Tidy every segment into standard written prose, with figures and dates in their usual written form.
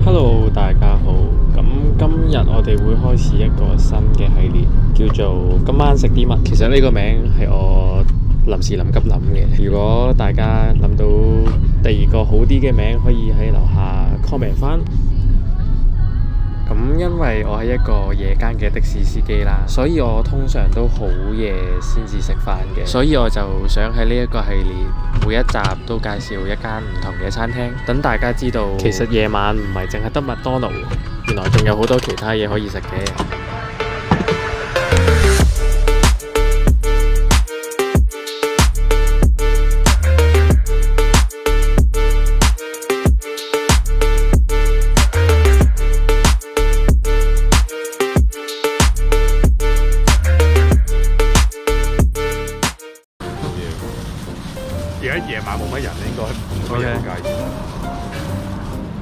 Hello，大家好。咁今日我哋會開始一個新嘅系列，叫做今晚食啲乜。其實呢個名係我臨時臨急諗嘅。如果大家諗到第二個好啲嘅名，可以喺樓下 comment 翻。咁因為我係一個夜間嘅的士司機啦，所以我通常都好夜先至食飯嘅，所以我就想喺呢一個系列每一集都介紹一間唔同嘅餐廳，等大家知道其實夜晚唔係淨係得麥當勞，原來仲有好多其他嘢可以食嘅。而家夜晚冇乜人，應該唔會有人介意。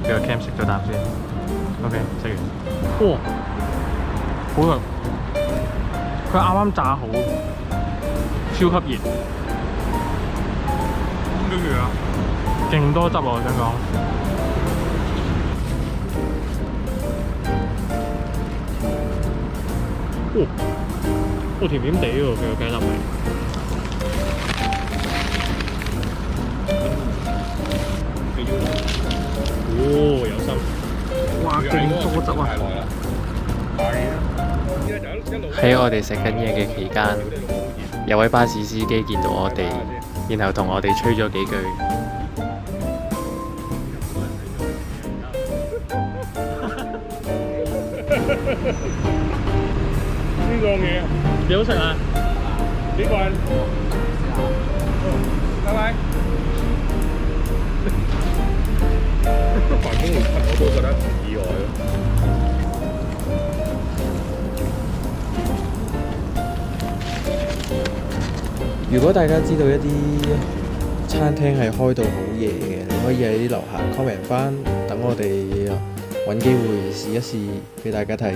俾個 cam 食咗啖先。OK， 食完。哇，好香！佢啱啱炸好，超級熱。咁中意啊！勁多汁啊！我想講。甜甜地喎，佢個雞粒味。哦，有心。哇，勁多汁啊！喺我哋食緊嘢嘅期間，有位巴士司機見到我哋，然後同我哋吹咗幾句。呢個嘢幾好食啊！幾個人？拜拜。辦公會出我都覺得唔意外咯。如果大家知道一啲餐廳係開到好夜嘅，你可以喺樓下 comment 翻，等我哋揾機會試一試俾大家睇。